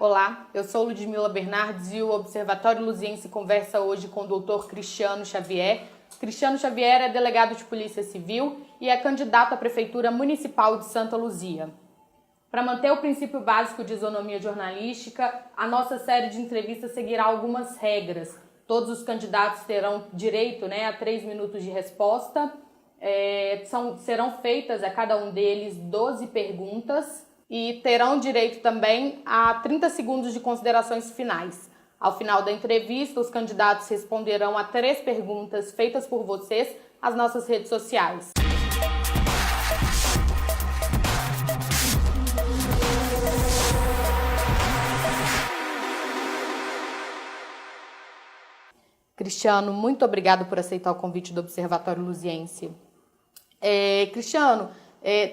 Olá, eu sou Ludmila Bernardes e o Observatório Luziense conversa hoje com o Dr. Cristiano Xavier. Cristiano Xavier é delegado de Polícia Civil e é candidato à Prefeitura Municipal de Santa Luzia. Para manter o princípio básico de isonomia jornalística, a nossa série de entrevistas seguirá algumas regras. Todos os candidatos terão direito a 3 minutos de resposta. Serão feitas a cada um deles 12 perguntas e terão direito também a 30 segundos de considerações finais. Ao final da entrevista, os candidatos responderão a 3 perguntas feitas por vocês às nossas redes sociais. Cristiano, muito obrigado por aceitar o convite do Observatório Luziense. Cristiano,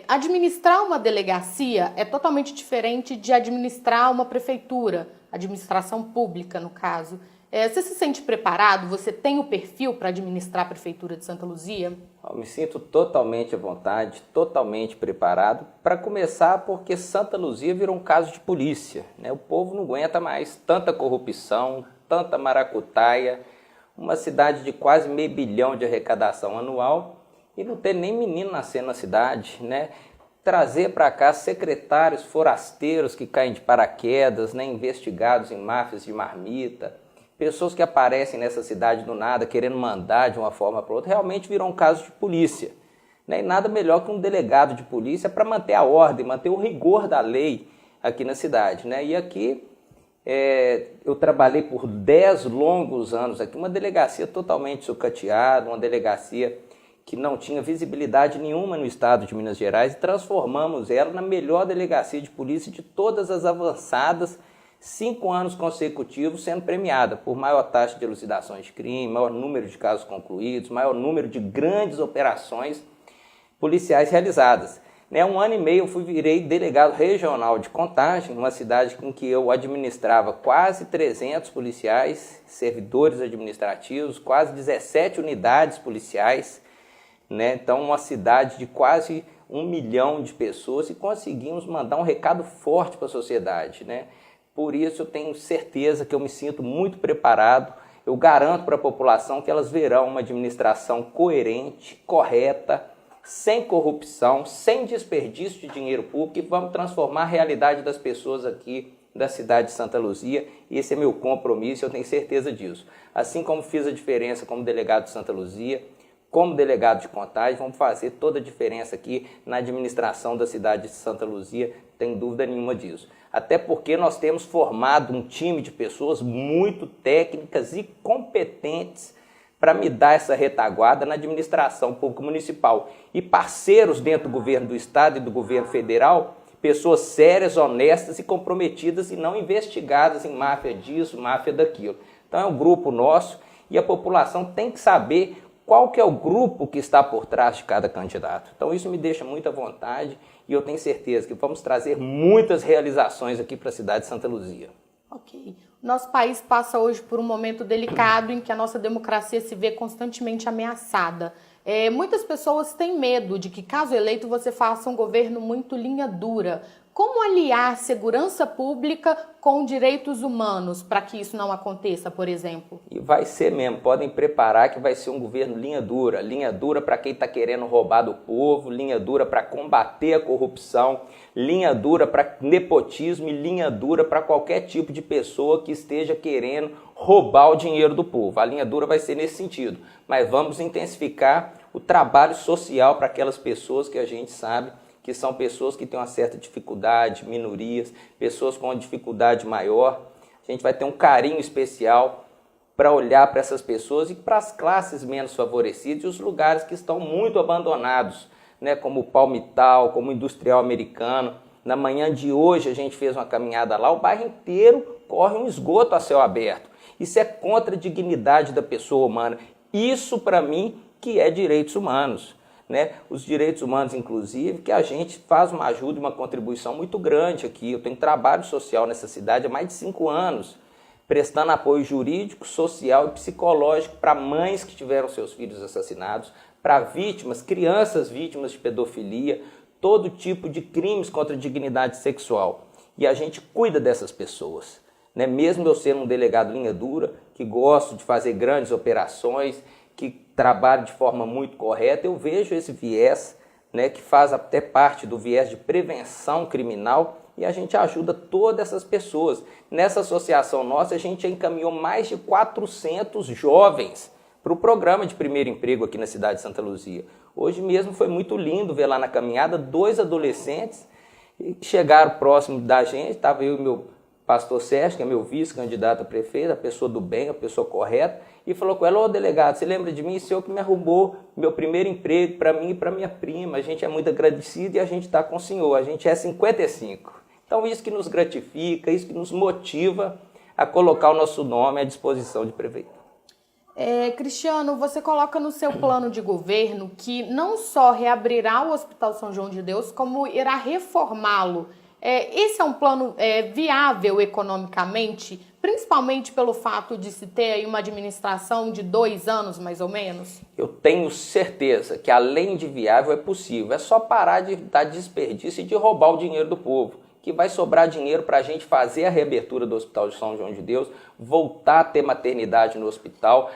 administrar uma delegacia é totalmente diferente de administrar uma prefeitura, administração pública, no caso. Você se sente preparado? Você tem o perfil para administrar a Prefeitura de Santa Luzia? Eu me sinto totalmente à vontade, totalmente preparado. Para começar, porque Santa Luzia virou um caso de polícia, né? O povo não aguenta mais tanta corrupção, tanta maracutaia, uma cidade de quase meio bilhão de arrecadação anual e não ter nem menino nascendo na cidade, né? Trazer para cá secretários forasteiros que caem de paraquedas, né? Investigados em máfias de marmita, pessoas que aparecem nessa cidade do nada querendo mandar de uma forma para outra, realmente virou um caso de polícia, né? E nada melhor que um delegado de polícia para manter a ordem, manter o rigor da lei aqui na cidade, né? E aqui eu trabalhei por 10 longos anos aqui, uma delegacia totalmente sucateada, uma delegacia que não tinha visibilidade nenhuma no estado de Minas Gerais, e transformamos ela na melhor delegacia de polícia de todas as avançadas, 5 anos consecutivos sendo premiada por maior taxa de elucidações de crime, maior número de casos concluídos, maior número de grandes operações policiais realizadas. 1 ano e meio eu virei delegado regional de Contagem, uma cidade em que eu administrava quase 300 policiais, servidores administrativos, quase 17 unidades policiais, né? Então uma cidade de quase 1 milhão de pessoas, e conseguimos mandar um recado forte para a sociedade, né? Por isso eu tenho certeza que eu me sinto muito preparado. Eu garanto para a população que elas verão uma administração coerente, correta, sem corrupção, sem desperdício de dinheiro público, e vamos transformar a realidade das pessoas aqui da cidade de Santa Luzia, e esse é meu compromisso, eu tenho certeza disso. Assim como fiz a diferença como delegado de Santa Luzia, como delegado de Contagem, vamos fazer toda a diferença aqui na administração da cidade de Santa Luzia, tem dúvida nenhuma disso. Até porque nós temos formado um time de pessoas muito técnicas e competentes para me dar essa retaguarda na administração pública municipal. E parceiros dentro do governo do estado e do governo federal, pessoas sérias, honestas e comprometidas, e não investigadas em máfia disso, máfia daquilo. Então é um grupo nosso, e a população tem que saber qual que é o grupo que está por trás de cada candidato. Então isso me deixa muito à vontade, e eu tenho certeza que vamos trazer muitas realizações aqui para a cidade de Santa Luzia. Ok. Nosso país passa hoje por um momento delicado em que a nossa democracia se vê constantemente ameaçada. Muitas pessoas têm medo de que, caso eleito, você faça um governo muito linha dura. Como aliar segurança pública com direitos humanos para que isso não aconteça, por exemplo? E vai ser mesmo, podem preparar que vai ser um governo linha dura para quem está querendo roubar do povo, linha dura para combater a corrupção, linha dura para nepotismo, e linha dura para qualquer tipo de pessoa que esteja querendo roubar o dinheiro do povo. A linha dura vai ser nesse sentido, mas vamos intensificar o trabalho social para aquelas pessoas que a gente sabe que são pessoas que têm uma certa dificuldade, minorias, pessoas com uma dificuldade maior. A gente vai ter um carinho especial para olhar para essas pessoas e para as classes menos favorecidas e os lugares que estão muito abandonados, né, como o Palmital, como o Industrial Americano. Na manhã de hoje a gente fez uma caminhada lá, o bairro inteiro corre um esgoto a céu aberto. Isso é contra a dignidade da pessoa humana. Isso, para mim, que é direitos humanos. Né? Os direitos humanos, inclusive, que a gente faz uma ajuda, uma contribuição muito grande aqui. Eu tenho trabalho social nessa cidade há mais de 5 anos, prestando apoio jurídico, social e psicológico para mães que tiveram seus filhos assassinados, para vítimas, crianças vítimas de pedofilia, todo tipo de crimes contra a dignidade sexual. e a gente cuida dessas pessoas. Né? Mesmo eu sendo um delegado linha dura, que gosto de fazer grandes operações, que trabalho de forma muito correta, eu vejo esse viés, né, que faz até parte do viés de prevenção criminal, e a gente ajuda todas essas pessoas. Nessa associação nossa, a gente encaminhou mais de 400 jovens para o programa de primeiro emprego aqui na cidade de Santa Luzia. Hoje mesmo foi muito lindo ver lá na caminhada 2 adolescentes que chegaram próximo da gente, estava eu e meu pastor Sérgio, que é meu vice-candidato a prefeito, a pessoa do bem, a pessoa correta, e falou com ela: ô delegado, você lembra de mim? O senhor que me arrumou meu primeiro emprego para mim e para minha prima, a gente é muito agradecido e a gente está com o senhor, a gente é 55. Então isso que nos gratifica, isso que nos motiva a colocar o nosso nome à disposição de prefeito. Cristiano, você coloca no seu plano de governo que não só reabrirá o Hospital São João de Deus, como irá reformá-lo. Esse é um plano viável economicamente, principalmente pelo fato de se ter aí uma administração de 2 anos, mais ou menos? Eu tenho certeza que além de viável é possível, é só parar de dar desperdício e de roubar o dinheiro do povo, que vai sobrar dinheiro para a gente fazer a reabertura do Hospital de São João de Deus, voltar a ter maternidade no hospital,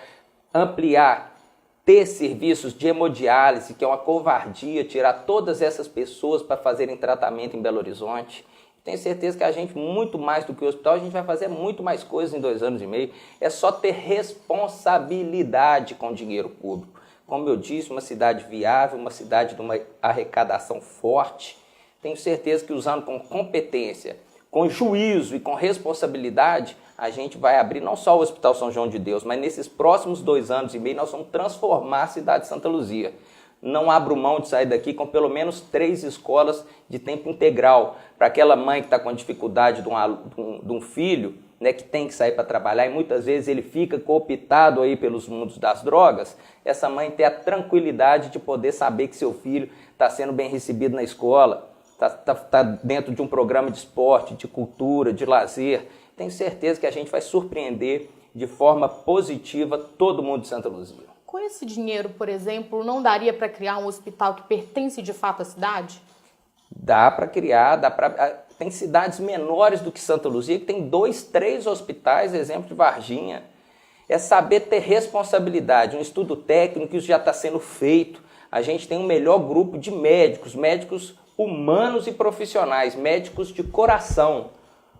ampliar, ter serviços de hemodiálise, que é uma covardia tirar todas essas pessoas para fazerem tratamento em Belo Horizonte. Tenho certeza que a gente, muito mais do que o hospital, a gente vai fazer muito mais coisas em 2 anos e meio. É só ter responsabilidade com o dinheiro público. Como eu disse, uma cidade viável, uma cidade de uma arrecadação forte. Tenho certeza que usando com competência, com juízo e com responsabilidade, a gente vai abrir não só o Hospital São João de Deus, mas nesses próximos 2 anos e meio nós vamos transformar a cidade de Santa Luzia. Não abro mão de sair daqui com pelo menos 3 escolas de tempo integral, para aquela mãe que está com dificuldade de um filho, né, que tem que sair para trabalhar e muitas vezes ele fica cooptado aí pelos mundos das drogas, essa mãe ter a tranquilidade de poder saber que seu filho está sendo bem recebido na escola, está dentro de um programa de esporte, de cultura, de lazer. Tenho certeza que a gente vai surpreender de forma positiva todo mundo de Santa Luzia. Com esse dinheiro, por exemplo, não daria para criar um hospital que pertence de fato à cidade? Dá para criar, tem cidades menores do que Santa Luzia que tem 2, 3 hospitais, exemplo de Varginha. É saber ter responsabilidade, um estudo técnico, isso já está sendo feito. A gente tem um melhor grupo de médicos humanos e profissionais, médicos de coração.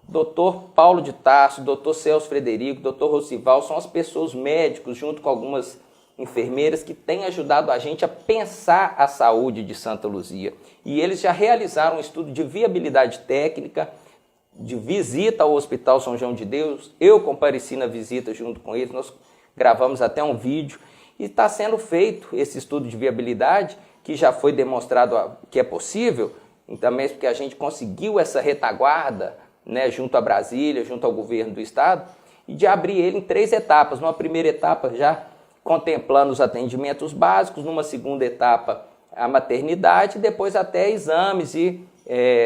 Dr. Paulo de Tarso, Dr. Celso Frederico, Dr. Rocival, são as pessoas médicos, junto com algumas enfermeiras, que têm ajudado a gente a pensar a saúde de Santa Luzia. E eles já realizaram um estudo de viabilidade técnica, de visita ao Hospital São João de Deus. Eu compareci na visita junto com eles, nós gravamos até um vídeo, e está sendo feito esse estudo de viabilidade, que já foi demonstrado que é possível, também porque a gente conseguiu essa retaguarda, né, junto a Brasília, junto ao governo do estado, e de abrir ele em 3 etapas. Numa primeira etapa já contemplando os atendimentos básicos, numa segunda etapa a maternidade, e depois até exames e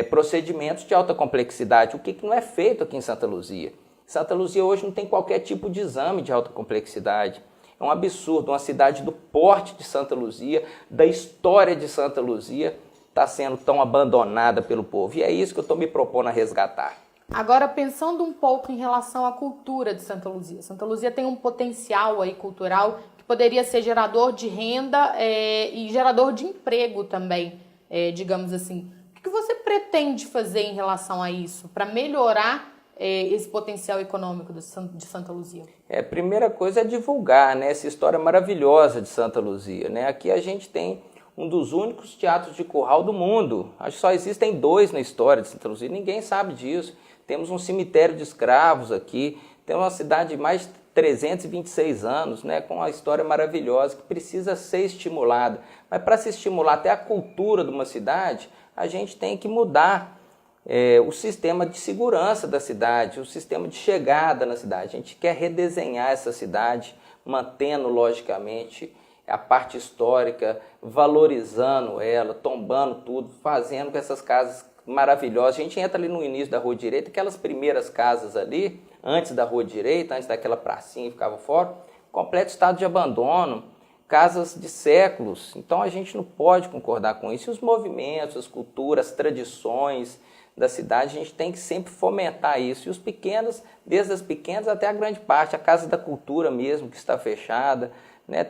procedimentos de alta complexidade, o que não é feito aqui em Santa Luzia. Santa Luzia hoje não tem qualquer tipo de exame de alta complexidade. É um absurdo, uma cidade do porte de Santa Luzia, da história de Santa Luzia, está sendo tão abandonada pelo povo. E é isso que eu estou me propondo a resgatar. Agora, pensando um pouco em relação à cultura de Santa Luzia. Santa Luzia tem um potencial aí cultural que poderia ser gerador de renda e gerador de emprego também, digamos assim. O que você pretende fazer em relação a isso, para melhorar esse potencial econômico de Santa Luzia? A primeira coisa é divulgar, né, essa história maravilhosa de Santa Luzia. Né? Aqui a gente tem um dos únicos teatros de curral do mundo. Acho que só existem 2 na história de Santa Luzia, ninguém sabe disso. Temos um cemitério de escravos aqui, temos uma cidade de mais de 326 anos, né, com uma história maravilhosa que precisa ser estimulada. Mas para se estimular até a cultura de uma cidade, a gente tem que mudar o sistema de segurança da cidade, o sistema de chegada na cidade. A gente quer redesenhar essa cidade, mantendo, logicamente, a parte histórica, valorizando ela, tombando tudo, fazendo com essas casas maravilhosas. A gente entra ali no início da Rua Direita, aquelas primeiras casas ali, antes da Rua Direita, antes daquela pracinha que ficava fora, completo estado de abandono, casas de séculos. Então a gente não pode concordar com isso. E os movimentos, as culturas, as tradições, da cidade, a gente tem que sempre fomentar isso. E os pequenos, desde as pequenas até a grande parte, a Casa da Cultura mesmo, que está fechada, né?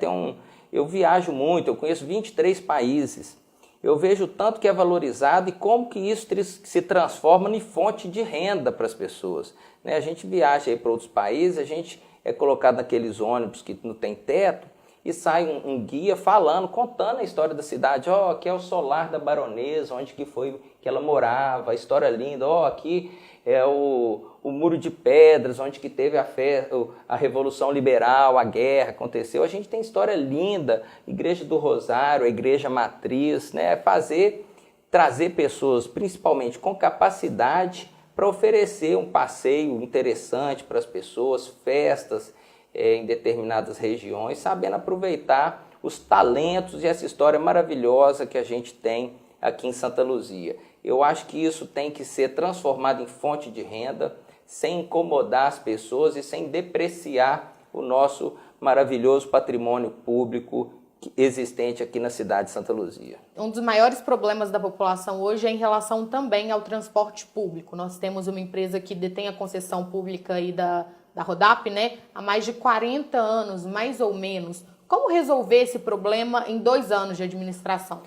Eu viajo muito, eu conheço 23 países. Eu vejo o tanto que é valorizado e como que isso se transforma em fonte de renda para as pessoas, né? A gente viaja para outros países, a gente é colocado naqueles ônibus que não tem teto e sai um guia falando, contando a história da cidade. Ó, aqui é o solar da baronesa, onde que foi que ela morava, a história linda. Ó, aqui é o muro de pedras, onde que teve a Revolução Liberal, a guerra aconteceu. A gente tem história linda, Igreja do Rosário, a Igreja Matriz, né? Trazer pessoas, principalmente com capacidade, para oferecer um passeio interessante para as pessoas, festas em determinadas regiões, sabendo aproveitar os talentos e essa história maravilhosa que a gente tem aqui em Santa Luzia. Eu acho que isso tem que ser transformado em fonte de renda, sem incomodar as pessoas e sem depreciar o nosso maravilhoso patrimônio público existente aqui na cidade de Santa Luzia. Um dos maiores problemas da população hoje é em relação também ao transporte público. Nós temos uma empresa que detém a concessão pública aí da Rodap, né, há mais de 40 anos, mais ou menos. Como resolver esse problema em 2 anos de administração?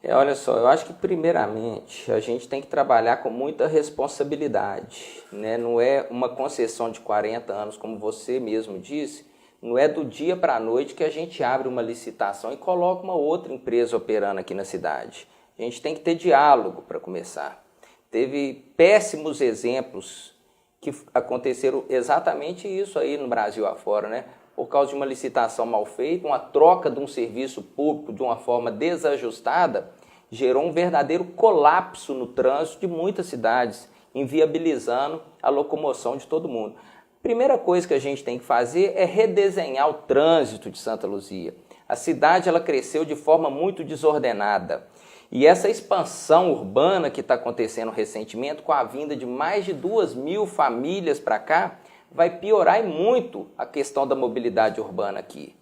Olha só, eu acho que primeiramente a gente tem que trabalhar com muita responsabilidade, né? Não é uma concessão de 40 anos, como você mesmo disse, não é do dia para a noite que a gente abre uma licitação e coloca uma outra empresa operando aqui na cidade. A gente tem que ter diálogo para começar. Teve péssimos exemplos que aconteceram exatamente isso aí no Brasil afora, né? Por causa de uma licitação mal feita, uma troca de um serviço público de uma forma desajustada, gerou um verdadeiro colapso no trânsito de muitas cidades, inviabilizando a locomoção de todo mundo. Primeira coisa que a gente tem que fazer é redesenhar o trânsito de Santa Luzia. A cidade ela cresceu de forma muito desordenada. E essa expansão urbana que está acontecendo recentemente, com a vinda de mais de 2.000 famílias para cá, vai piorar muito a questão da mobilidade urbana aqui,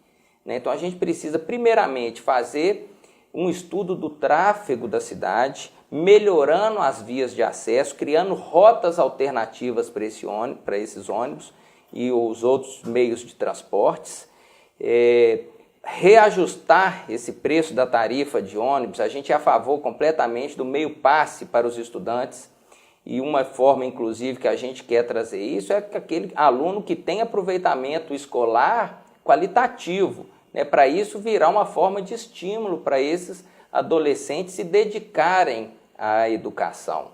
né? Então a gente precisa primeiramente fazer um estudo do tráfego da cidade, melhorando as vias de acesso, criando rotas alternativas para esses ônibus e os outros meios de transportes, reajustar esse preço da tarifa de ônibus. A gente é a favor completamente do meio passe para os estudantes. E uma forma, inclusive, que a gente quer trazer isso é que aquele aluno que tem aproveitamento escolar qualitativo, né? Para isso virar uma forma de estímulo para esses adolescentes se dedicarem à educação,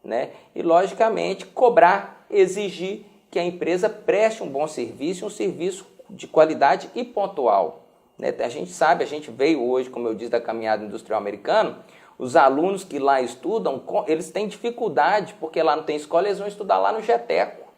né? E, logicamente, cobrar, exigir que a empresa preste um bom serviço, um serviço de qualidade e pontual, né? A gente sabe, a gente veio hoje, como eu disse, da caminhada industrial americana. Os alunos que lá estudam, eles têm dificuldade, porque lá não tem escola, eles vão estudar lá no Geteco.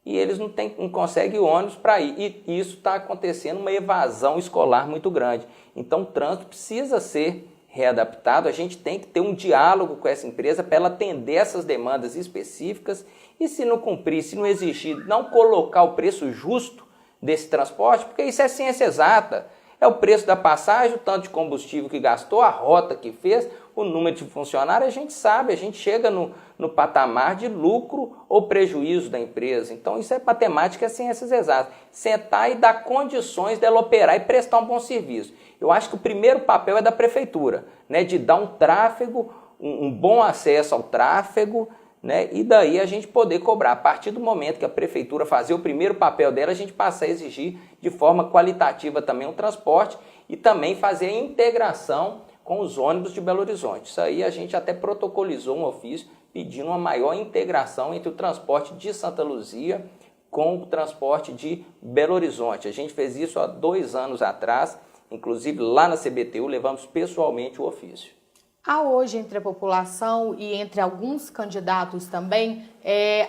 E eles não conseguem ônibus para ir. E isso está acontecendo, uma evasão escolar muito grande. Então o trânsito precisa ser readaptado, a gente tem que ter um diálogo com essa empresa para ela atender essas demandas específicas e se não cumprir, se não exigir, não colocar o preço justo desse transporte, porque isso é ciência exata. É o preço da passagem, o tanto de combustível que gastou, a rota que fez, o número de funcionários, a gente sabe, a gente chega no patamar de lucro ou prejuízo da empresa. Então isso é matemática, é ciências exatas. Sentar e dar condições dela operar e prestar um bom serviço. Eu acho que o primeiro papel é da prefeitura, né, de dar um tráfego, um bom acesso ao tráfego, né, e daí a gente poder cobrar. A partir do momento que a prefeitura fazer o primeiro papel dela, a gente passa a exigir de forma qualitativa também o transporte e também fazer a integração com os ônibus de Belo Horizonte. Isso aí a gente até protocolizou um ofício pedindo uma maior integração entre o transporte de Santa Luzia com o transporte de Belo Horizonte. A gente fez isso há 2 anos atrás, inclusive lá na CBTU levamos pessoalmente o ofício. Há hoje entre a população e entre alguns candidatos também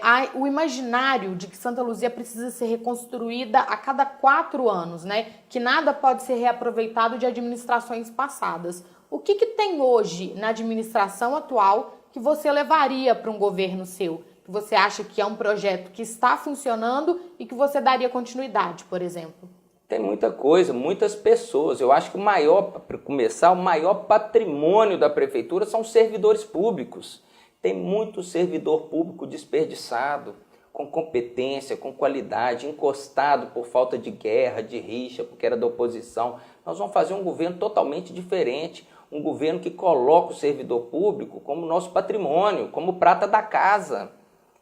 há o imaginário de que Santa Luzia precisa ser reconstruída a cada 4 anos, né? Que nada pode ser reaproveitado de administrações passadas. O que tem hoje na administração atual que você levaria para um governo seu? Que você acha que é um projeto que está funcionando e que você daria continuidade, por exemplo? Tem muita coisa, muitas pessoas. Eu acho que para começar, o maior patrimônio da prefeitura são os servidores públicos. Tem muito servidor público desperdiçado, com competência, com qualidade, encostado por falta de guerra, de rixa, porque era da oposição. Nós vamos fazer um governo totalmente diferente, um governo que coloca o servidor público como nosso patrimônio, como prata da casa,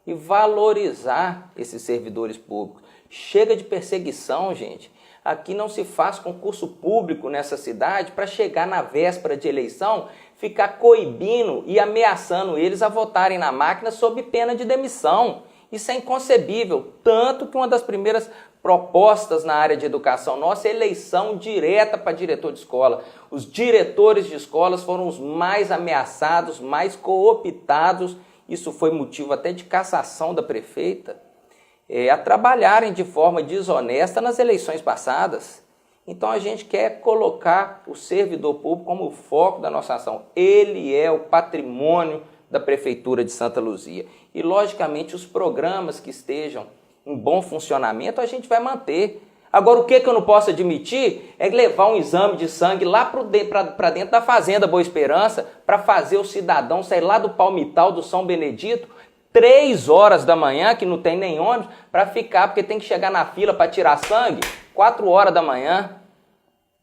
e valorizar esses servidores públicos. Chega de perseguição, gente. Aqui não se faz concurso público nessa cidade para chegar na véspera de eleição, ficar coibindo e ameaçando eles a votarem na máquina sob pena de demissão. Isso é inconcebível, tanto que uma das primeiras propostas na área de educação nossa é eleição direta para diretor de escola. Os diretores de escolas foram os mais ameaçados, mais cooptados, isso foi motivo até de cassação da prefeita, a trabalharem de forma desonesta nas eleições passadas. Então a gente quer colocar o servidor público como o foco da nossa ação. Ele é o patrimônio da Prefeitura de Santa Luzia. E, logicamente, os programas que estejam em bom funcionamento a gente vai manter. Agora, o que eu não posso admitir é levar um exame de sangue lá para dentro da Fazenda Boa Esperança para fazer o cidadão sair lá do Palmital do São Benedito 3 horas da manhã, que não tem nem ônibus, para ficar, porque tem que chegar na fila para tirar sangue 4 horas da manhã.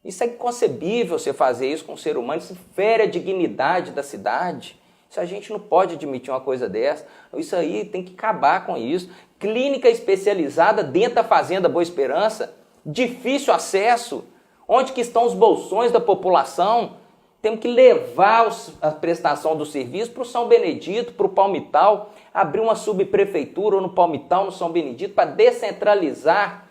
Isso é inconcebível você fazer isso com um ser humano, isso fere a dignidade da cidade. Isso a gente não pode admitir uma coisa dessa. Isso aí tem que acabar com isso. Clínica especializada dentro da Fazenda Boa Esperança, difícil acesso. Onde que estão os bolsões da população? Temos que levar a prestação do serviço para o São Benedito, para o Palmital, abrir uma subprefeitura ou no Palmital, no São Benedito, para descentralizar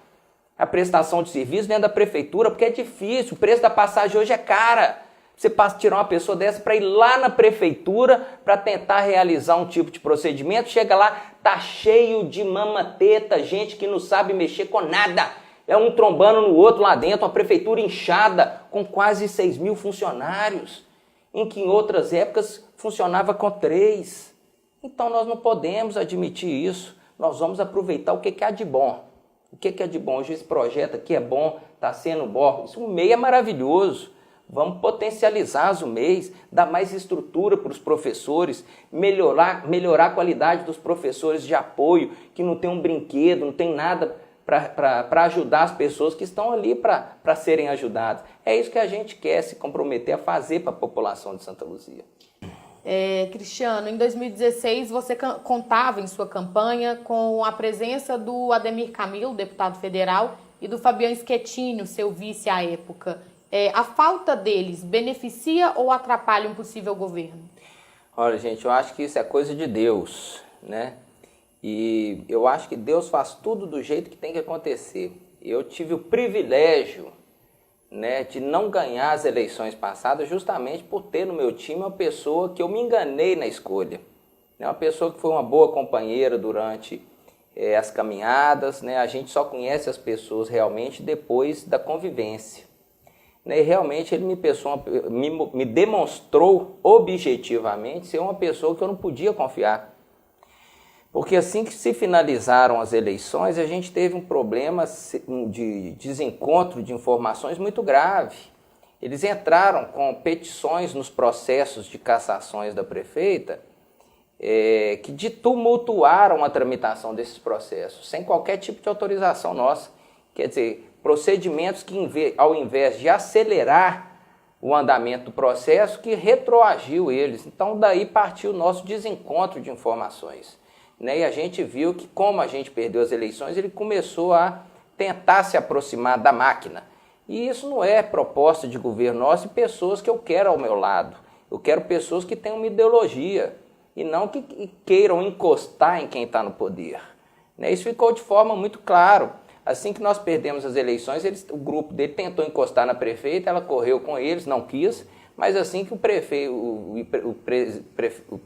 a prestação de serviço dentro da prefeitura, porque é difícil, o preço da passagem hoje é cara. Você passa tirar uma pessoa dessa para ir lá na prefeitura para tentar realizar um tipo de procedimento, chega lá, tá cheio de mamateta, gente que não sabe mexer com nada. É um trombando no outro lá dentro, uma prefeitura inchada com quase 6 mil funcionários, em que em outras épocas funcionava com 3. Então nós não podemos admitir isso, nós vamos aproveitar o que há de bom. O que é de bom? Hoje esse projeto aqui é bom, está sendo bom, isso, o MEI é maravilhoso. Vamos potencializar os MEIs, dar mais estrutura para os professores, melhorar a qualidade dos professores de apoio, que não tem um brinquedo, não tem nada para ajudar as pessoas que estão ali para serem ajudadas. É isso que a gente quer se comprometer a fazer para a população de Santa Luzia. Cristiano, em 2016 você contava em sua campanha com a presença do Ademir Camilo, deputado federal, e do Fabiano Schettino, seu vice à época. A falta deles beneficia ou atrapalha um possível governo? Olha, gente, eu acho que isso é coisa de Deus, né? E eu acho que Deus faz tudo do jeito que tem que acontecer. Eu tive o privilégio, né, de não ganhar as eleições passadas justamente por ter no meu time uma pessoa que eu me enganei na escolha. Uma pessoa que foi uma boa companheira durante as caminhadas, né? A gente só conhece as pessoas realmente depois da convivência. E realmente ele me demonstrou objetivamente ser uma pessoa que eu não podia confiar. Porque assim que se finalizaram as eleições, a gente teve um problema de desencontro de informações muito grave. Eles entraram com petições nos processos de cassações da prefeita, que tumultuaram a tramitação desses processos, sem qualquer tipo de autorização nossa. Quer dizer, procedimentos que, ao invés de acelerar o andamento do processo, que retroagiu eles. Então, daí partiu o nosso desencontro de informações. E a gente viu que, como a gente perdeu as eleições, ele começou a tentar se aproximar da máquina. E isso não é proposta de governo nosso e pessoas que eu quero ao meu lado. Eu quero pessoas que tenham uma ideologia e não que queiram encostar em quem está no poder. Isso ficou de forma muito clara. Assim que nós perdemos as eleições, o grupo dele tentou encostar na prefeita, ela correu com eles, não quis, mas assim que o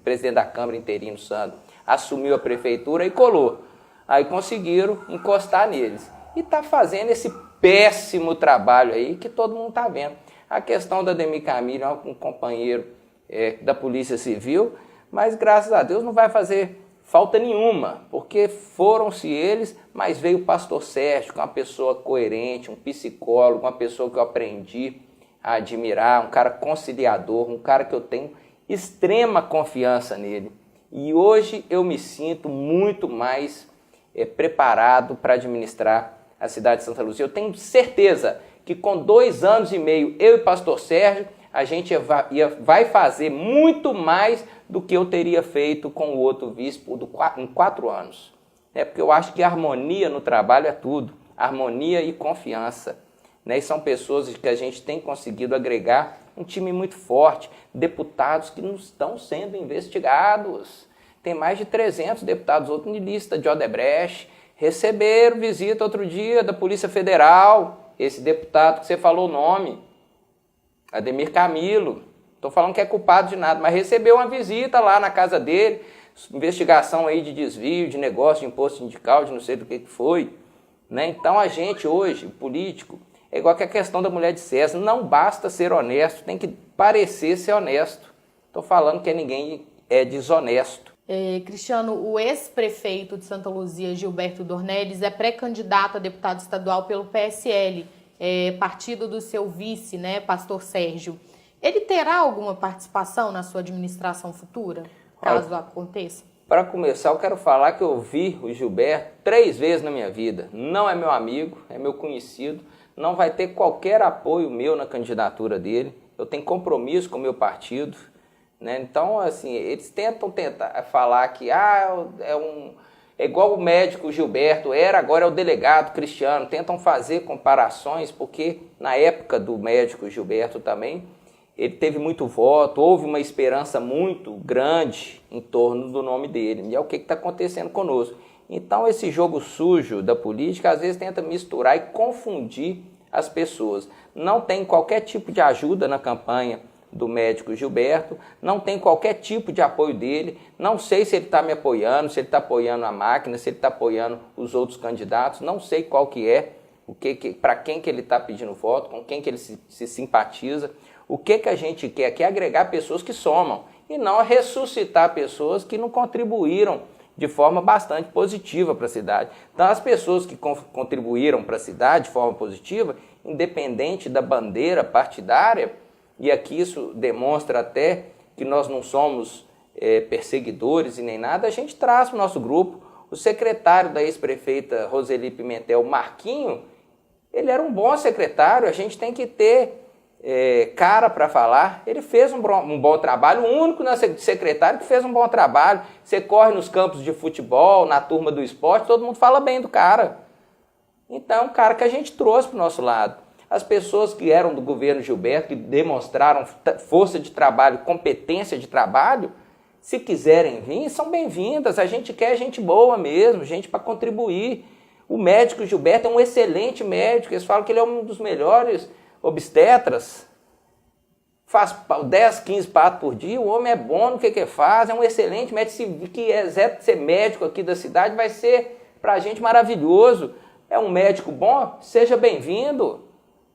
presidente da Câmara interino, Sandro, assumiu a prefeitura e colou. Aí conseguiram encostar neles. E está fazendo esse péssimo trabalho aí que todo mundo está vendo. A questão da Ademir Camilo é um companheiro da Polícia Civil, mas graças a Deus não vai fazer falta nenhuma, porque foram-se eles, mas veio o pastor Sérgio, que é uma pessoa coerente, um psicólogo, uma pessoa que eu aprendi a admirar, um cara conciliador, um cara que eu tenho extrema confiança nele. E hoje eu me sinto muito mais preparado para administrar a cidade de Santa Luzia. Eu tenho certeza que com 2 anos e meio, eu e o pastor Sérgio, a gente vai fazer muito mais do que eu teria feito com o outro bispo em 4 anos. Porque eu acho que harmonia no trabalho é tudo, harmonia e confiança. E são pessoas que a gente tem conseguido agregar um time muito forte, deputados que não estão sendo investigados. Tem mais de 300 deputados, outro em lista de Odebrecht, receberam visita outro dia da Polícia Federal, esse deputado que você falou o nome, Ademir Camilo, estou falando que é culpado de nada, mas recebeu uma visita lá na casa dele, investigação aí de desvio, de negócio, de imposto sindical, de não sei do que foi. Então a gente hoje, político, é igual que a questão da mulher de César, não basta ser honesto, tem que parecer ser honesto. Estou falando que ninguém é desonesto. Cristiano, o ex-prefeito de Santa Luzia, Gilberto Dornelles, é pré-candidato a deputado estadual pelo PSL, partido do seu vice, pastor Sérgio. Ele terá alguma participação na sua administração futura, caso aconteça? Para começar, eu quero falar que eu vi o Gilberto 3 vezes na minha vida. Não é meu amigo, é meu conhecido. Não vai ter qualquer apoio meu na candidatura dele. Eu tenho compromisso com o meu partido. Então, assim, eles tentar falar que é igual o médico Gilberto era, agora é o delegado Cristiano. Tentam fazer comparações, porque na época do médico Gilberto também, ele teve muito voto, houve uma esperança muito grande em torno do nome dele. E é o que está acontecendo conosco. Então, esse jogo sujo da política, às vezes, tenta misturar e confundir as pessoas. Não tem qualquer tipo de ajuda na campanha do médico Gilberto, não tem qualquer tipo de apoio dele, não sei se ele está me apoiando, se ele está apoiando a máquina, se ele está apoiando os outros candidatos, não sei qual que é, para quem que ele está pedindo voto, com quem que ele se simpatiza. O que a gente quer aqui é agregar pessoas que somam e não ressuscitar pessoas que não contribuíram de forma bastante positiva para a cidade. Então, as pessoas que contribuíram para a cidade de forma positiva, independente da bandeira partidária, e aqui isso demonstra até que nós não somos perseguidores e nem nada, a gente traz para o nosso grupo. O secretário da ex-prefeita Roseli Pimentel, Marquinho, ele era um bom secretário, a gente tem que ter cara para falar. Ele fez um bom trabalho, o único secretário que fez um bom trabalho. Você corre nos campos de futebol, na turma do esporte, todo mundo fala bem do cara. Então é um cara que a gente trouxe para o nosso lado. As pessoas que eram do governo Gilberto, que demonstraram força de trabalho, competência de trabalho, se quiserem vir, são bem-vindas. A gente quer gente boa mesmo, gente para contribuir. O médico Gilberto é um excelente médico, eles falam que ele é um dos melhores obstetras, faz 10, 15 partos por dia, o homem é bom no que faz, é um excelente médico. Se quiser ser médico aqui da cidade, vai ser para a gente maravilhoso. É um médico bom, seja bem-vindo.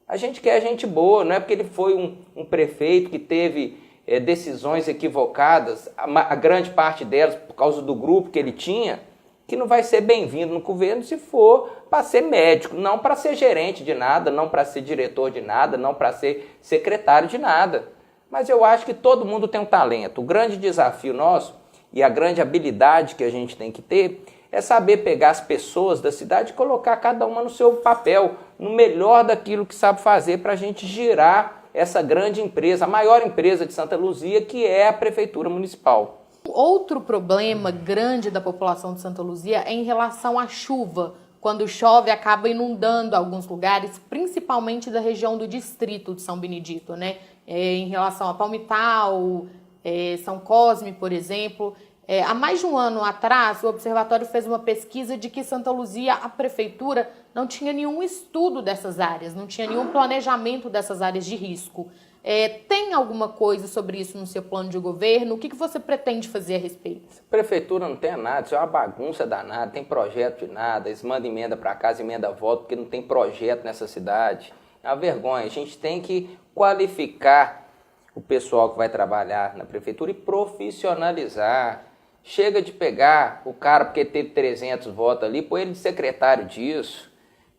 A gente quer gente boa, não é porque ele foi um prefeito que teve decisões equivocadas, a grande parte delas por causa do grupo que ele tinha, que não vai ser bem-vindo no governo se for para ser médico, não para ser gerente de nada, não para ser diretor de nada, não para ser secretário de nada. Mas eu acho que todo mundo tem um talento. O grande desafio nosso e a grande habilidade que a gente tem que ter é saber pegar as pessoas da cidade e colocar cada uma no seu papel, no melhor daquilo que sabe fazer para a gente girar essa grande empresa, a maior empresa de Santa Luzia, que é a Prefeitura Municipal. Outro problema grande da população de Santa Luzia é em relação à chuva. Quando chove, acaba inundando alguns lugares, principalmente da região do distrito de São Benedito, em relação a Palmital, São Cosme, por exemplo. Há mais de um ano atrás, o Observatório fez uma pesquisa de que Santa Luzia, a prefeitura, não tinha nenhum estudo dessas áreas, não tinha nenhum planejamento dessas áreas de risco. Tem alguma coisa sobre isso no seu plano de governo? O que você pretende fazer a respeito? A prefeitura não tem nada, isso é uma bagunça danada, tem projeto de nada, eles mandam emenda para casa, emenda volta, porque não tem projeto nessa cidade. É uma vergonha, a gente tem que qualificar o pessoal que vai trabalhar na prefeitura e profissionalizar. Chega de pegar o cara porque teve 300 votos ali, põe ele de secretário disso.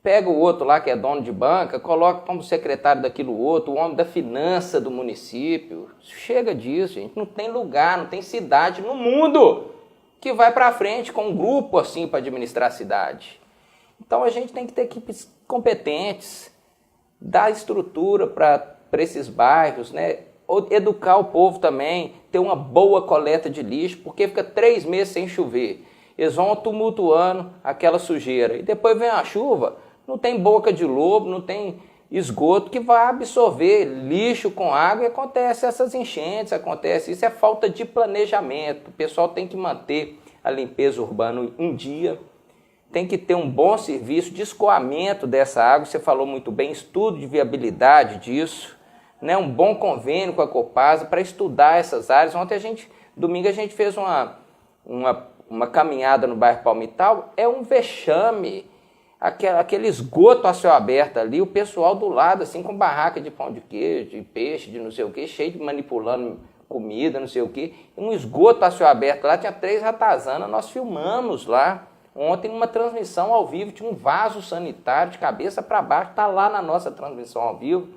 Pega o outro lá que é dono de banca, coloca como secretário daquilo outro, o homem da finança do município. Chega disso, gente. Não tem lugar, não tem cidade no mundo que vai para frente com um grupo assim para administrar a cidade. Então a gente tem que ter equipes competentes, dar estrutura para esses bairros, né? Educar o povo também, ter uma boa coleta de lixo, porque fica 3 meses sem chover. Eles vão tumultuando aquela sujeira. E depois vem a chuva, não tem boca de lobo, não tem esgoto que vai absorver lixo com água e acontece essas enchentes, acontece isso, é falta de planejamento. O pessoal tem que manter a limpeza urbana um dia, tem que ter um bom serviço de escoamento dessa água, você falou muito bem, estudo de viabilidade disso, né? Um bom convênio com a Copasa para estudar essas áreas. Domingo a gente fez uma caminhada no bairro Palmital, é um vexame, aquele esgoto a céu aberto ali, o pessoal do lado, assim, com barraca de pão de queijo, de peixe, de não sei o que, cheio de manipulando comida, não sei o que, um esgoto a céu aberto lá, tinha 3 ratazanas, nós filmamos lá, ontem numa transmissão ao vivo, tinha um vaso sanitário de cabeça para baixo, está lá na nossa transmissão ao vivo.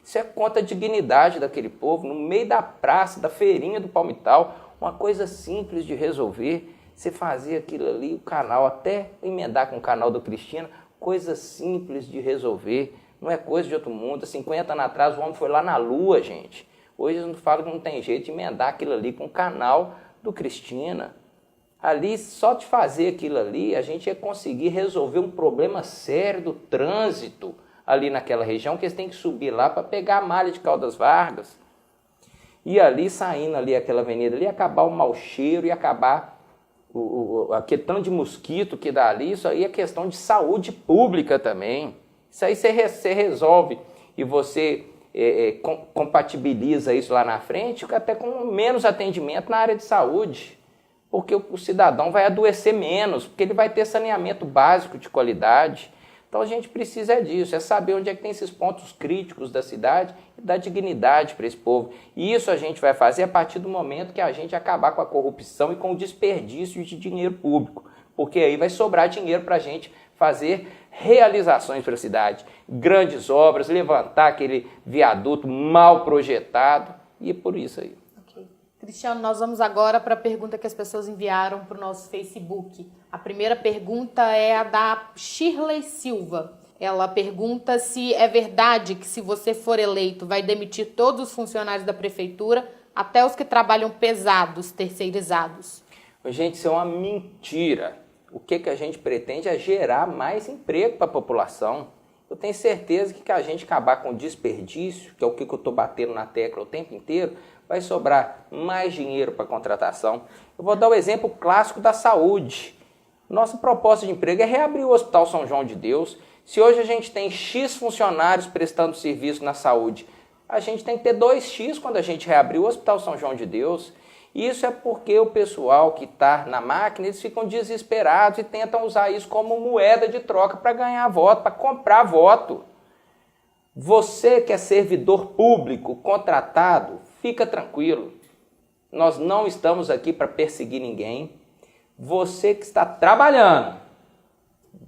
Isso é contra a dignidade daquele povo, no meio da praça, da feirinha do Palmital, uma coisa simples de resolver. Você fazia aquilo ali, o canal, até emendar com o canal do Cristina, coisa simples de resolver, não é coisa de outro mundo. Há 50 anos atrás o homem foi lá na lua, gente. Hoje eles não falam que não tem jeito de emendar aquilo ali com o canal do Cristina. Ali, só de fazer aquilo ali, a gente ia conseguir resolver um problema sério do trânsito ali naquela região, que eles têm que subir lá para pegar a malha de Caldas Vargas. E ali, saindo ali aquela avenida ali, ia acabar o mau cheiro, ia acabar aquele tanto de mosquito que dá ali. Isso aí é questão de saúde pública também. Isso aí você resolve e você compatibiliza isso lá na frente, até com menos atendimento na área de saúde. Porque o cidadão vai adoecer menos, porque ele vai ter saneamento básico de qualidade. Então a gente precisa disso, é saber onde é que tem esses pontos críticos da cidade e dar dignidade para esse povo. E isso a gente vai fazer a partir do momento que a gente acabar com a corrupção e com o desperdício de dinheiro público. Porque aí vai sobrar dinheiro para a gente fazer realizações para a cidade. Grandes obras, levantar aquele viaduto mal projetado e é por isso aí. Cristiano, nós vamos agora para a pergunta que as pessoas enviaram para o nosso Facebook. A primeira pergunta é a da Shirley Silva. Ela pergunta se é verdade que, se você for eleito, vai demitir todos os funcionários da prefeitura, até os que trabalham pesados, terceirizados. Gente, isso é uma mentira. O que a gente pretende é gerar mais emprego para a população. Eu tenho certeza que a gente acabar com o desperdício, que é o que eu estou batendo na tecla o tempo inteiro, vai sobrar mais dinheiro para a contratação. Eu vou dar o exemplo clássico da saúde. Nossa proposta de emprego é reabrir o Hospital São João de Deus. Se hoje a gente tem X funcionários prestando serviço na saúde, a gente tem que ter 2X quando a gente reabrir o Hospital São João de Deus. Isso é porque o pessoal que está na máquina, eles ficam desesperados e tentam usar isso como moeda de troca para ganhar voto, para comprar voto. Você que é servidor público, contratado, fica tranquilo. Nós não estamos aqui para perseguir ninguém. Você que está trabalhando,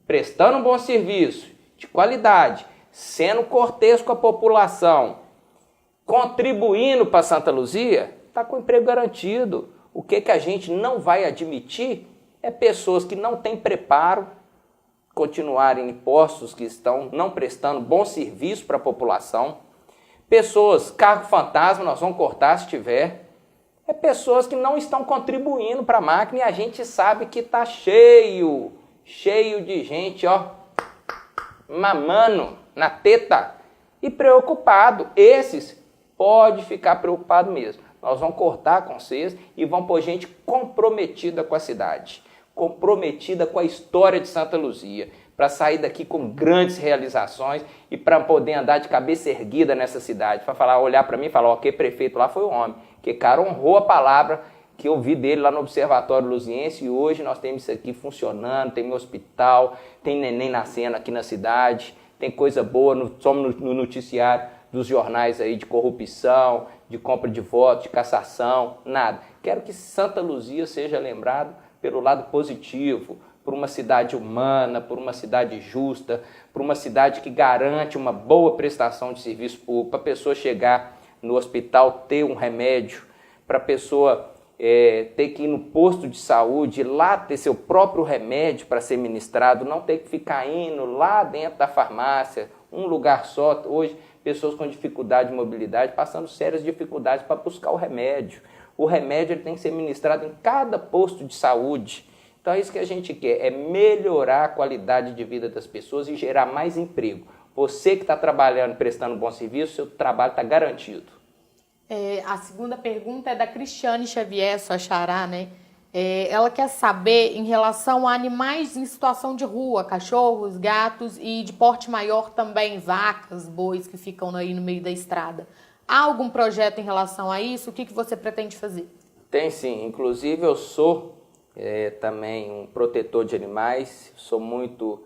prestando um bom serviço, de qualidade, sendo cortês com a população, contribuindo para Santa Luzia, está com o emprego garantido. O que a gente não vai admitir é pessoas que não têm preparo, continuarem em postos que estão não prestando bom serviço para a população. Pessoas, cargo fantasma, nós vamos cortar se tiver. É pessoas que não estão contribuindo para a máquina e a gente sabe que está cheio de gente, ó, mamando na teta e preocupado. Esses pode ficar preocupado mesmo. Nós vamos cortar com vocês e vamos pôr gente comprometida com a cidade, comprometida com a história de Santa Luzia, para sair daqui com grandes realizações e para poder andar de cabeça erguida nessa cidade, para falar, olhar para mim e falar, ó, que prefeito lá foi o homem, que cara honrou a palavra que eu vi dele lá no Observatório Luziense, e hoje nós temos isso aqui funcionando, tem hospital, tem neném nascendo aqui na cidade, tem coisa boa, somos no noticiário dos jornais aí de corrupção, de compra de votos, de cassação, nada. Quero que Santa Luzia seja lembrado pelo lado positivo, por uma cidade humana, por uma cidade justa, por uma cidade que garante uma boa prestação de serviço público, para a pessoa chegar no hospital, ter um remédio, para a pessoa ter que ir no posto de saúde, lá ter seu próprio remédio para ser ministrado, não ter que ficar indo lá dentro da farmácia, um lugar só. Hoje, pessoas com dificuldade de mobilidade, passando sérias dificuldades para buscar o remédio. O remédio ele tem que ser ministrado em cada posto de saúde. Então é isso que a gente quer, é melhorar a qualidade de vida das pessoas e gerar mais emprego. Você que está trabalhando, prestando um bom serviço, seu trabalho está garantido. A segunda pergunta é da Cristiane Xavier, sua xará, né? Ela quer saber em relação a animais em situação de rua, cachorros, gatos e de porte maior também, vacas, bois que ficam aí no meio da estrada. Há algum projeto em relação a isso? O que você pretende fazer? Tem sim, inclusive eu sou também um protetor de animais, sou muito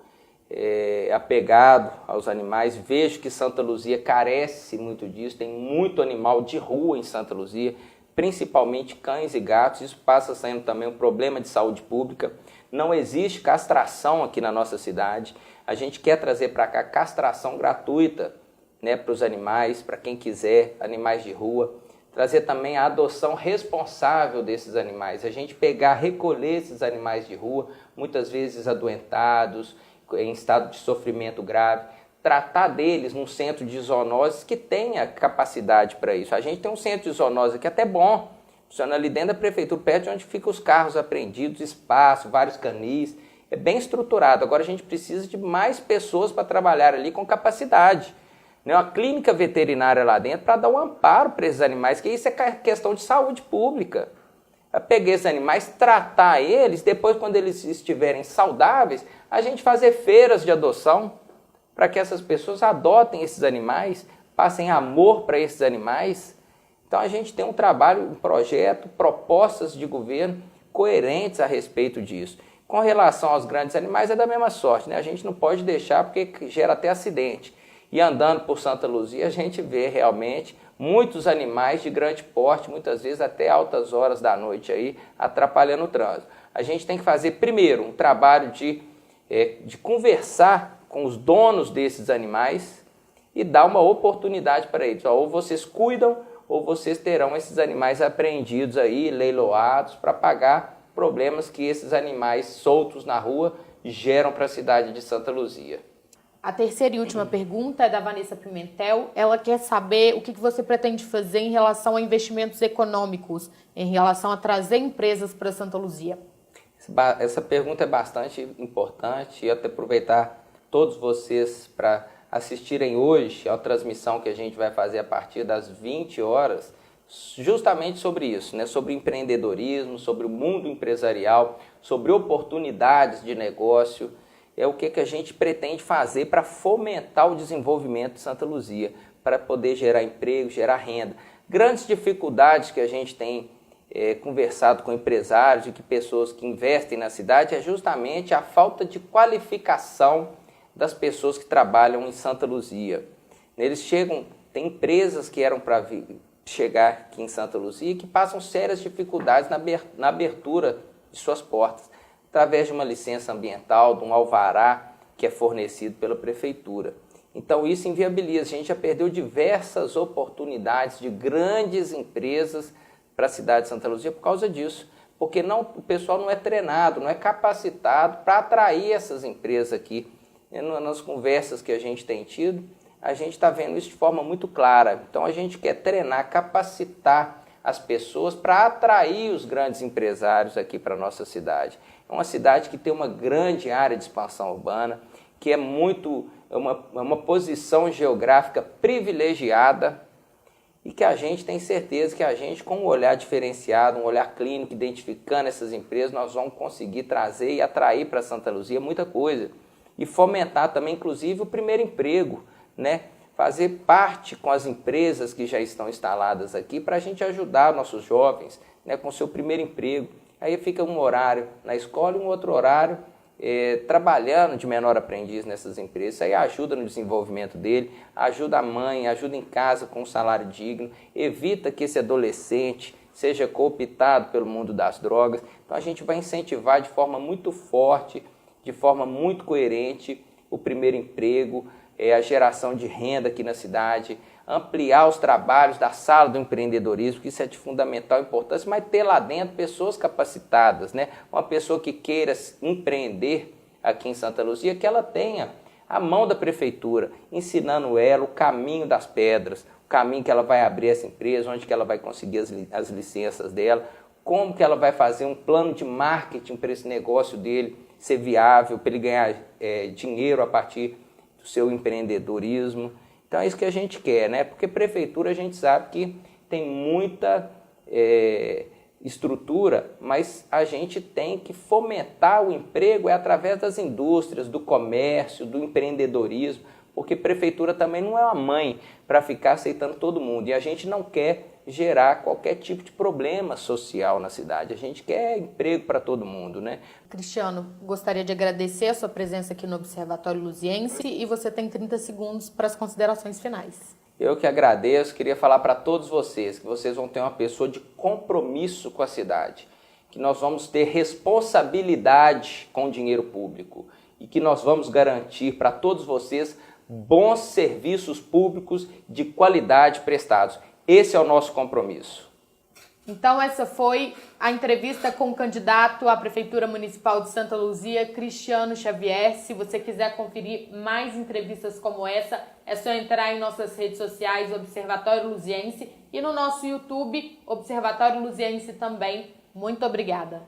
apegado aos animais, vejo que Santa Luzia carece muito disso, tem muito animal de rua em Santa Luzia, principalmente cães e gatos, isso passa sendo também um problema de saúde pública. Não existe castração aqui na nossa cidade, a gente quer trazer para cá castração gratuita, né, para os animais, para quem quiser, animais de rua, trazer também a adoção responsável desses animais, a gente pegar, recolher esses animais de rua, muitas vezes adoentados, em estado de sofrimento grave, tratar deles num centro de zoonoses que tenha capacidade para isso. A gente tem um centro de zoonose aqui até bom, funciona ali dentro da prefeitura, perto de onde ficam os carros apreendidos, espaço, vários canis, é bem estruturado. Agora a gente precisa de mais pessoas para trabalhar ali com capacidade. Uma clínica veterinária lá dentro para dar um amparo para esses animais, que isso é questão de saúde pública. Pegar esses animais, tratar eles, depois quando eles estiverem saudáveis, a gente fazer feiras de adoção para que essas pessoas adotem esses animais, passem amor para esses animais. Então a gente tem um trabalho, um projeto, propostas de governo coerentes a respeito disso. Com relação aos grandes animais é da mesma sorte, né? A gente não pode deixar porque gera até acidente. E andando por Santa Luzia a gente vê realmente muitos animais de grande porte, muitas vezes até altas horas da noite aí, atrapalhando o trânsito. A gente tem que fazer primeiro um trabalho de conversar com os donos desses animais e dar uma oportunidade para eles. Ou vocês cuidam ou vocês terão esses animais apreendidos aí, leiloados, para pagar problemas que esses animais soltos na rua geram para a cidade de Santa Luzia. A terceira e última pergunta é da Vanessa Pimentel. Ela quer saber o que você pretende fazer em relação a investimentos econômicos, em relação a trazer empresas para Santa Luzia. Essa pergunta é bastante importante e até aproveitar todos vocês para assistirem hoje à transmissão que a gente vai fazer a partir das 20 horas, justamente sobre isso, né? Sobre empreendedorismo, sobre o mundo empresarial, sobre oportunidades de negócio. É o que a gente pretende fazer para fomentar o desenvolvimento de Santa Luzia, para poder gerar emprego, gerar renda. Grandes dificuldades que a gente tem conversado com empresários e que pessoas que investem na cidade é justamente a falta de qualificação das pessoas que trabalham em Santa Luzia. Eles chegam, tem empresas que eram para chegar aqui em Santa Luzia que passam sérias dificuldades na abertura de suas portas, através de uma licença ambiental, de um alvará que é fornecido pela prefeitura. Então isso inviabiliza, a gente já perdeu diversas oportunidades de grandes empresas para a cidade de Santa Luzia por causa disso, porque o pessoal não é treinado, não é capacitado para atrair essas empresas aqui. Nas conversas que a gente tem tido, a gente está vendo isso de forma muito clara. Então a gente quer treinar, capacitar as pessoas para atrair os grandes empresários aqui para a nossa cidade. É uma cidade que tem uma grande área de expansão urbana, que é uma posição geográfica privilegiada e que a gente tem certeza que a gente, com um olhar diferenciado, um olhar clínico, identificando essas empresas, nós vamos conseguir trazer e atrair para Santa Luzia muita coisa. E fomentar também, inclusive, o primeiro emprego, né? Fazer parte com as empresas que já estão instaladas aqui para a gente ajudar nossos jovens, né, com o seu primeiro emprego. Aí fica um horário na escola e um outro horário trabalhando de menor aprendiz nessas empresas. Isso aí ajuda no desenvolvimento dele, ajuda a mãe, ajuda em casa com um salário digno, evita que esse adolescente seja cooptado pelo mundo das drogas. Então a gente vai incentivar de forma muito forte, de forma muito coerente, o primeiro emprego, a geração de renda aqui na cidade, ampliar os trabalhos da sala do empreendedorismo, que isso é de fundamental importância, mas ter lá dentro pessoas capacitadas, né? Uma pessoa que queira empreender aqui em Santa Luzia, que ela tenha a mão da prefeitura, ensinando ela o caminho das pedras, o caminho que ela vai abrir essa empresa, onde que ela vai conseguir as licenças dela, como que ela vai fazer um plano de marketing para esse negócio dele ser viável, para ele ganhar dinheiro a partir do seu empreendedorismo. Então é isso que a gente quer, né? Porque prefeitura a gente sabe que tem muita estrutura, mas a gente tem que fomentar o emprego através das indústrias, do comércio, do empreendedorismo, porque prefeitura também não é uma mãe para ficar aceitando todo mundo. E a gente não quer gerar qualquer tipo de problema social na cidade. A gente quer emprego para todo mundo, né? Cristiano, gostaria de agradecer a sua presença aqui no Observatório Luziense e você tem 30 segundos para as considerações finais. Eu que agradeço, queria falar para todos vocês que vocês vão ter uma pessoa de compromisso com a cidade, que nós vamos ter responsabilidade com o dinheiro público e que nós vamos garantir para todos vocês bons serviços públicos de qualidade prestados. Esse é o nosso compromisso. Então essa foi a entrevista com o candidato à Prefeitura Municipal de Santa Luzia, Cristiano Xavier. Se você quiser conferir mais entrevistas como essa, é só entrar em nossas redes sociais, Observatório Luziense, e no nosso YouTube, Observatório Luziense também. Muito obrigada.